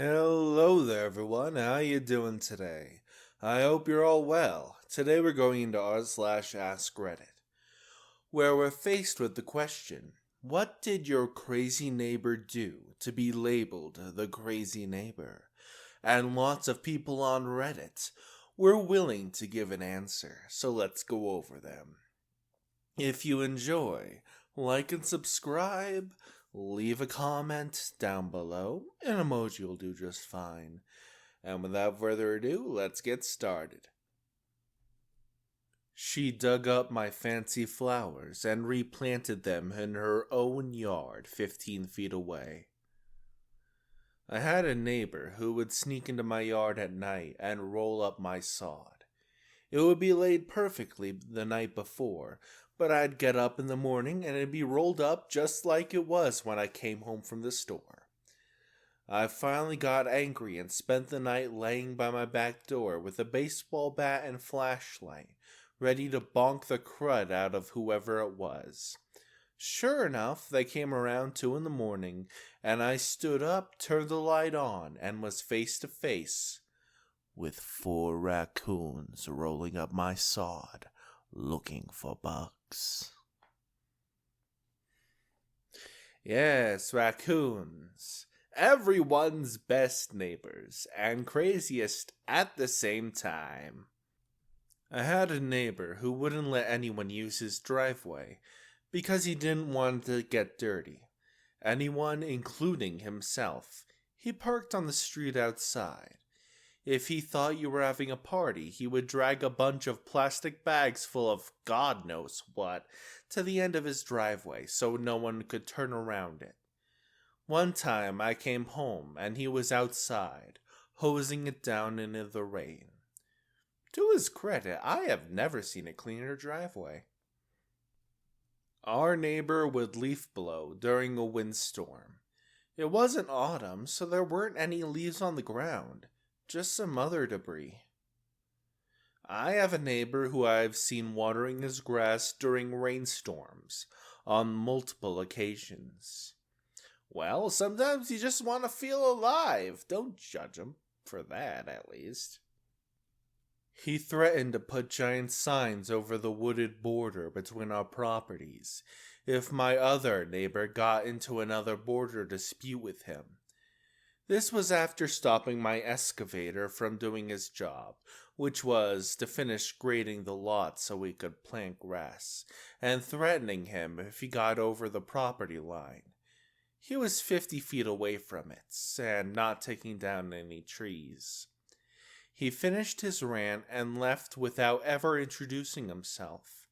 Hello there everyone, how you doing today? I hope you're all well. Today we're going into r/AskReddit, where we're faced with the question, what did your crazy neighbor do to be labeled the crazy neighbor? And lots of people on Reddit were willing to give an answer, so let's go over them. If you enjoy, like and subscribe, leave a comment down below. An emoji will do just fine. And without further ado, let's get started. She dug up my fancy flowers and replanted them in her own yard 15 feet away. I had a neighbor who would sneak into my yard at night and roll up my sod. It would be laid perfectly the night before, but I'd get up in the morning and it'd be rolled up just like it was when I came home from the store. I finally got angry and spent the night laying by my back door with a baseball bat and flashlight, ready to bonk the crud out of whoever it was. Sure enough, they came around 2 in the morning, and I stood up, turned the light on, and was face to face with 4 raccoons rolling up my sod, looking for bugs. Yes, raccoons. Everyone's best neighbors, and craziest at the same time. I had a neighbor who wouldn't let anyone use his driveway because he didn't want to get dirty. Anyone, including himself. He parked on the street outside. If he thought you were having a party, he would drag a bunch of plastic bags full of God knows what to the end of his driveway so no one could turn around it. One time I came home and he was outside, hosing it down into the rain. To his credit, I have never seen a cleaner driveway. Our neighbor would leaf blow during a windstorm. It wasn't autumn, so there weren't any leaves on the ground, just some other debris. I have a neighbor who I've seen watering his grass during rainstorms on multiple occasions. Well, sometimes you just want to feel alive. Don't judge him for that, at least. He threatened to put giant signs over the wooded border between our properties if my other neighbor got into another border dispute with him. This was after stopping my excavator from doing his job, which was to finish grading the lot so we could plant grass, and threatening him if he got over the property line. He was 50 feet away from it, and not taking down any trees. He finished his rant and left without ever introducing himself.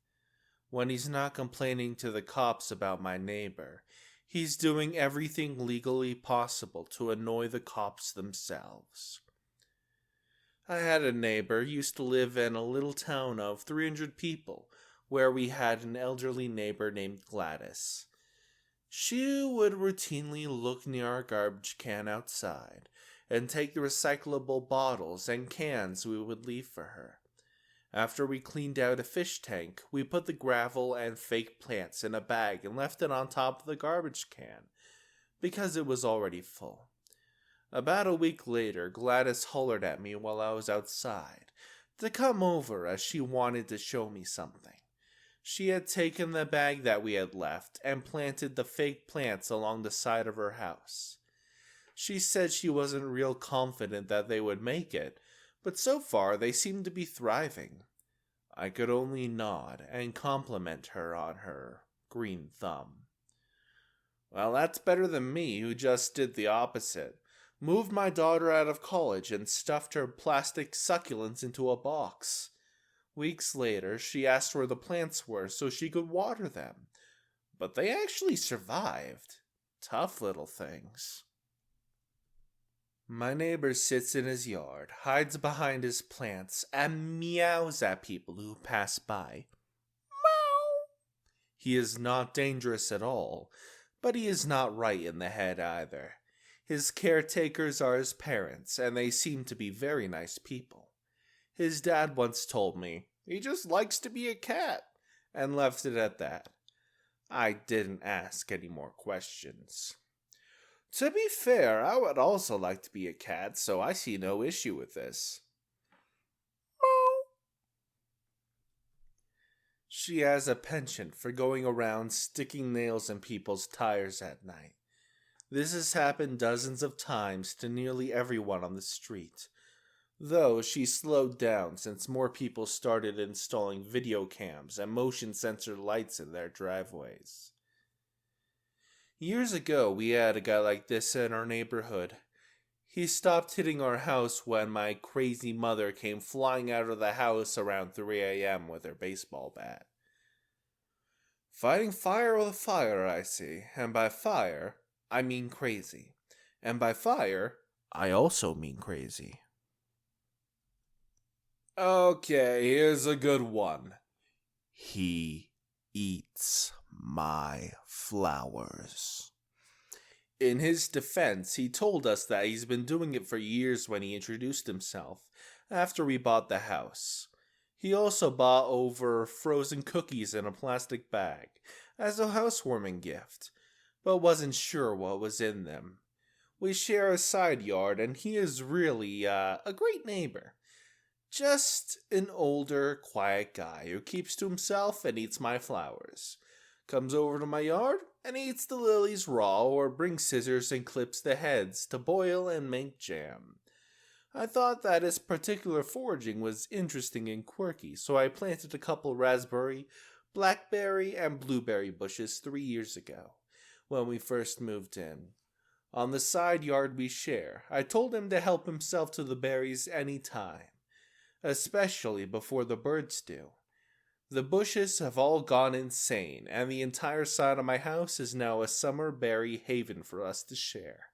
When he's not complaining to the cops about my neighbor, he's doing everything legally possible to annoy the cops themselves. I had a neighbor who used to live in a little town of 300 people, where we had an elderly neighbor named Gladys. She would routinely look near our garbage can outside and take the recyclable bottles and cans we would leave for her. After we cleaned out a fish tank, we put the gravel and fake plants in a bag and left it on top of the garbage can, because it was already full. About a week later, Gladys hollered at me while I was outside to come over as she wanted to show me something. She had taken the bag that we had left and planted the fake plants along the side of her house. She said she wasn't real confident that they would make it, but so far they seemed to be thriving. I could only nod and compliment her on her green thumb. Well, that's better than me, who just did the opposite. Moved my daughter out of college and stuffed her plastic succulents into a box. Weeks later, she asked where the plants were so she could water them. But they actually survived. Tough little things. My neighbor sits in his yard, hides behind his plants, and meows at people who pass by. Meow! He is not dangerous at all, but he is not right in the head either. His caretakers are his parents, and they seem to be very nice people. His dad once told me, he just likes to be a cat, and left it at that. I didn't ask any more questions. To be fair, I would also like to be a cat, so I see no issue with this. She has a penchant for going around sticking nails in people's tires at night. This has happened dozens of times to nearly everyone on the street, though she slowed down since more people started installing video cams and motion sensor lights in their driveways. Years ago, we had a guy like this in our neighborhood. He stopped hitting our house when my crazy mother came flying out of the house around 3 a.m. with her baseball bat. Fighting fire with fire, I see, and by fire, I mean crazy. And by fire, I also mean crazy. Okay, here's a good one. He eats my flowers. In his defense, he told us that he's been doing it for years when he introduced himself, after we bought the house. He also bought over frozen cookies in a plastic bag as a housewarming gift, but wasn't sure what was in them. We share a side yard, and he is really a great neighbor. Just an older, quiet guy who keeps to himself and eats my flowers. Comes over to my yard and eats the lilies raw or brings scissors and clips the heads to boil and make jam. I thought that his particular foraging was interesting and quirky, so I planted a couple raspberry, blackberry, and blueberry bushes 3 years ago, when we first moved in. On the side yard we share, I told him to help himself to the berries any time, especially before the birds do. The bushes have all gone insane, and the entire side of my house is now a summer berry haven for us to share.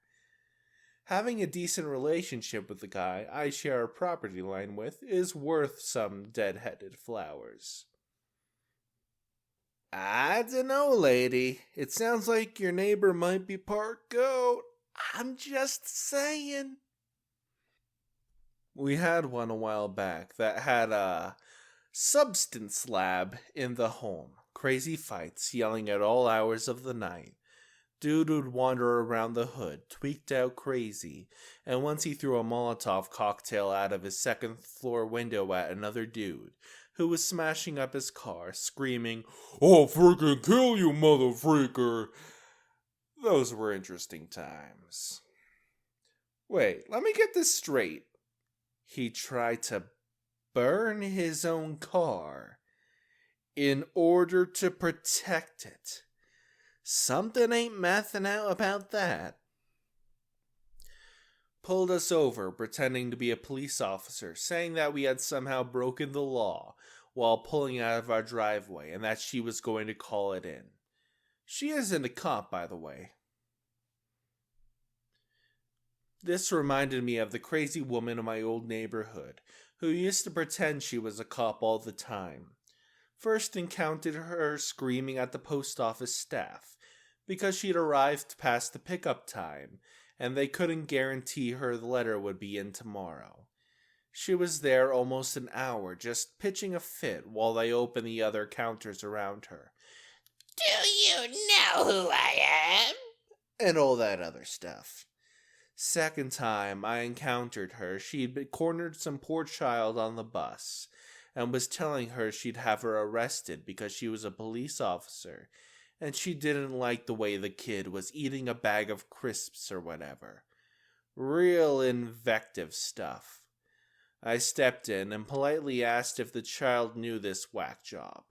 Having a decent relationship with the guy I share a property line with is worth some dead-headed flowers. I dunno, lady. It sounds like your neighbor might be part goat. I'm just saying. We had one a while back that had a substance lab in the home. Crazy fights, yelling at all hours of the night. Dude would wander around the hood, tweaked out crazy, and once he threw a Molotov cocktail out of his second floor window at another dude, who was smashing up his car, screaming, "I'll freaking kill you, mother freaker!" Those were interesting times. Wait, let me get this straight. He tried to burn his own car in order to protect it. Something ain't mathing out about that. Pulled us over, pretending to be a police officer, saying that we had somehow broken the law while pulling out of our driveway and that she was going to call it in. She isn't a cop, by the way. This reminded me of the crazy woman in my old neighborhood, who used to pretend she was a cop all the time. First encountered her screaming at the post office staff because she'd arrived past the pickup time and they couldn't guarantee her the letter would be in tomorrow. She was there almost an hour just pitching a fit while they opened the other counters around her. "Do you know who I am?" and all that other stuff. Second time I encountered her, she'd cornered some poor child on the bus and was telling her she'd have her arrested because she was a police officer and she didn't like the way the kid was eating a bag of crisps or whatever. Real invective stuff. I stepped in and politely asked if the child knew this whack job,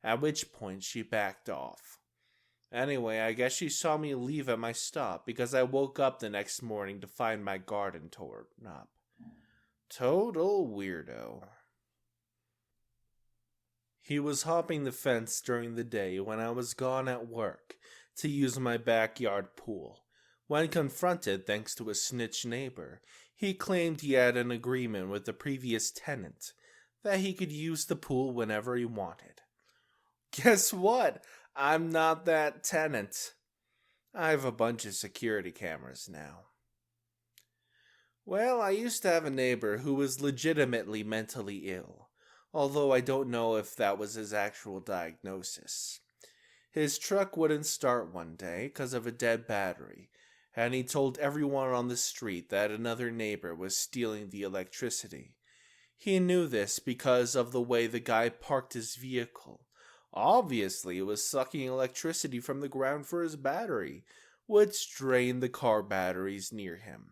at which point she backed off. Anyway, I guess she saw me leave at my stop because I woke up the next morning to find my garden torn up. Total weirdo. He was hopping the fence during the day when I was gone at work to use my backyard pool. When confronted, thanks to a snitch neighbor, he claimed he had an agreement with the previous tenant that he could use the pool whenever he wanted. Guess what? I'm not that tenant. I have a bunch of security cameras now. Well, I used to have a neighbor who was legitimately mentally ill, although I don't know if that was his actual diagnosis. His truck wouldn't start one day because of a dead battery, and he told everyone on the street that another neighbor was stealing the electricity. He knew this because of the way the guy parked his vehicle. Obviously, it was sucking electricity from the ground for his battery, which drained the car batteries near him.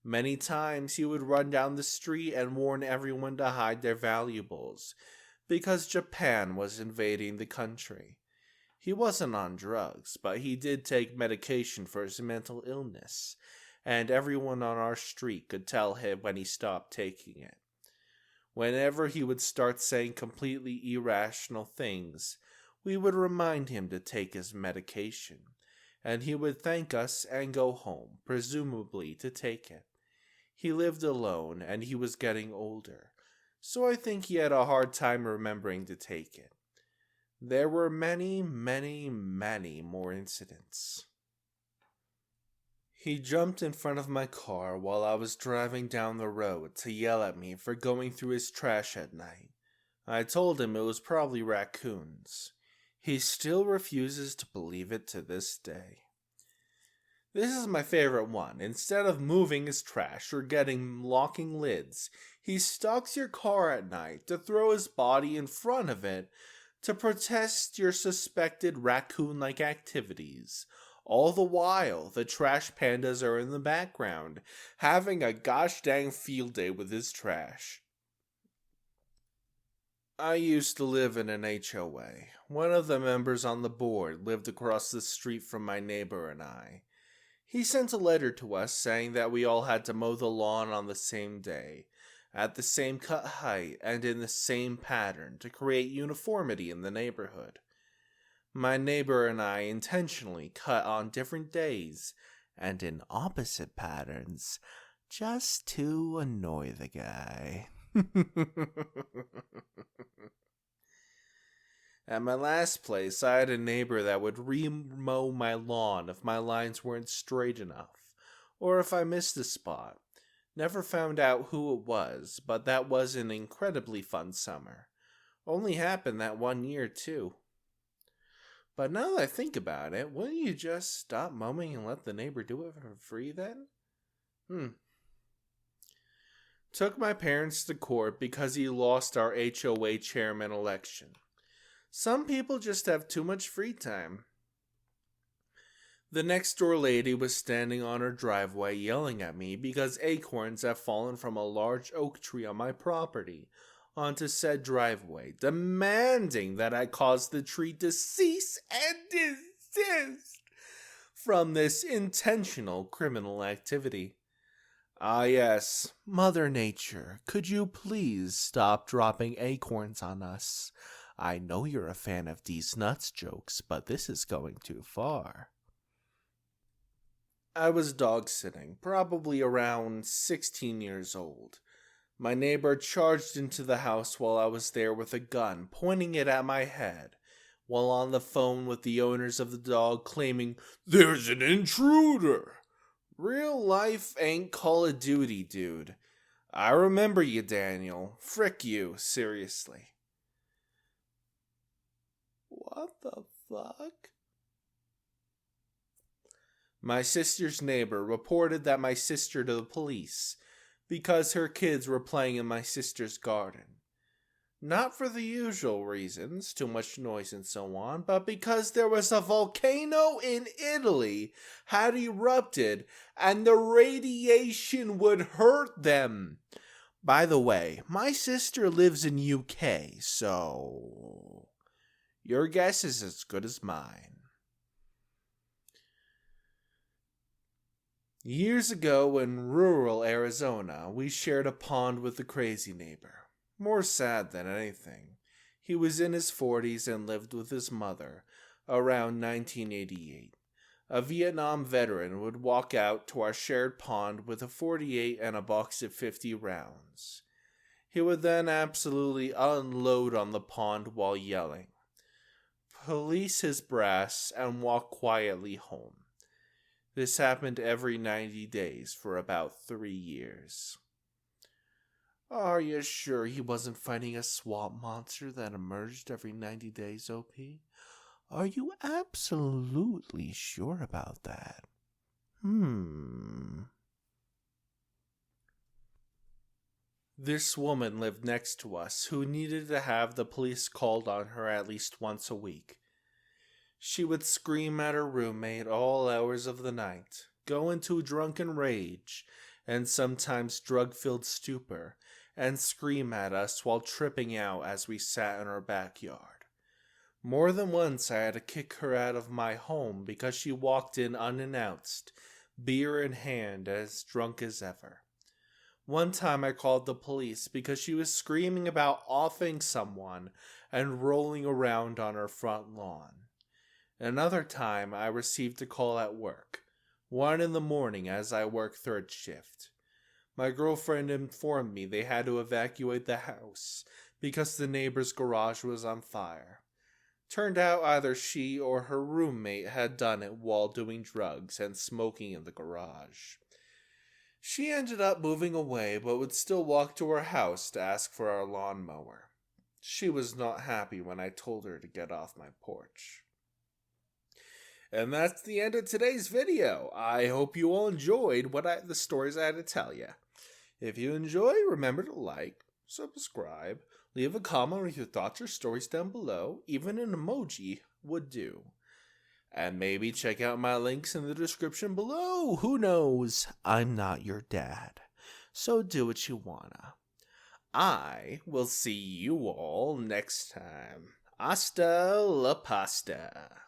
Many times he would run down the street and warn everyone to hide their valuables, because Japan was invading the country. He wasn't on drugs, but he did take medication for his mental illness, and everyone on our street could tell him when he stopped taking it. Whenever he would start saying completely irrational things, we would remind him to take his medication, and he would thank us and go home, presumably to take it. He lived alone, and he was getting older, so I think he had a hard time remembering to take it. There were many, many, many more incidents. He jumped in front of my car while I was driving down the road to yell at me for going through his trash at night. I told him it was probably raccoons. He still refuses to believe it to this day. This is my favorite one. Instead of moving his trash or getting locking lids, he stalks your car at night to throw his body in front of it to protest your suspected raccoon-like activities. All the while, the trash pandas are in the background, having a gosh dang field day with his trash. I used to live in an HOA. One of the members on the board lived across the street from my neighbor and I. He sent a letter to us saying that we all had to mow the lawn on the same day, at the same cut height, and in the same pattern to create uniformity in the neighborhood. My neighbor and I intentionally cut on different days and in opposite patterns, just to annoy the guy. At my last place, I had a neighbor that would re-mow my lawn if my lines weren't straight enough, or if I missed a spot. Never found out who it was, but that was an incredibly fun summer. Only happened that one year, too. But now that I think about it, wouldn't you just stop mowing and let the neighbor do it for free then? Took my parents to court because he lost our HOA chairman election. Some people just have too much free time. The next door lady was standing on her driveway yelling at me because acorns have fallen from a large oak tree on my property onto said driveway, demanding that I cause the tree to cease and desist from this intentional criminal activity. Ah yes, Mother Nature, could you please stop dropping acorns on us? I know you're a fan of these nuts jokes, but this is going too far. I was dog sitting, probably around 16 years old. My neighbor charged into the house while I was there with a gun, pointing it at my head, while on the phone with the owners of the dog claiming, "There's an intruder!" Real life ain't Call of Duty, dude. I remember you, Daniel. Frick you, seriously. What the fuck? My sister's neighbor reported that my sister to the police because her kids were playing in my sister's garden. Not for the usual reasons, too much noise and so on, but because there was a volcano in Italy had erupted and the radiation would hurt them. By the way, my sister lives in UK, so your guess is as good as mine. Years ago in rural Arizona, we shared a pond with a crazy neighbor. More sad than anything. He was in his 40s and lived with his mother, around 1988. A Vietnam veteran would walk out to our shared pond with a .48 and a box of 50 rounds. He would then absolutely unload on the pond while yelling, police his brass, and walk quietly home. This happened every 90 days for about 3 years. Are you sure he wasn't fighting a swamp monster that emerged every 90 days, OP? Are you absolutely sure about that? This woman lived next to us who needed to have the police called on her at least once a week. She would scream at her roommate all hours of the night, go into drunken rage, and sometimes drug-filled stupor, and scream at us while tripping out as we sat in our backyard. More than once I had to kick her out of my home because she walked in unannounced, beer in hand, as drunk as ever. One time I called the police because she was screaming about offing someone and rolling around on our front lawn. Another time I received a call at work, 1 a.m. as I worked third shift. My girlfriend informed me they had to evacuate the house because the neighbor's garage was on fire. Turned out either she or her roommate had done it while doing drugs and smoking in the garage. She ended up moving away but would still walk to her house to ask for our lawnmower. She was not happy when I told her to get off my porch. And that's the end of today's video. I hope you all enjoyed the stories I had to tell you. If you enjoy, remember to like, subscribe, leave a comment with your thoughts or stories down below. Even an emoji would do. And maybe check out my links in the description below. Who knows? I'm not your dad. So do what you wanna. I will see you all next time. Hasta la pasta.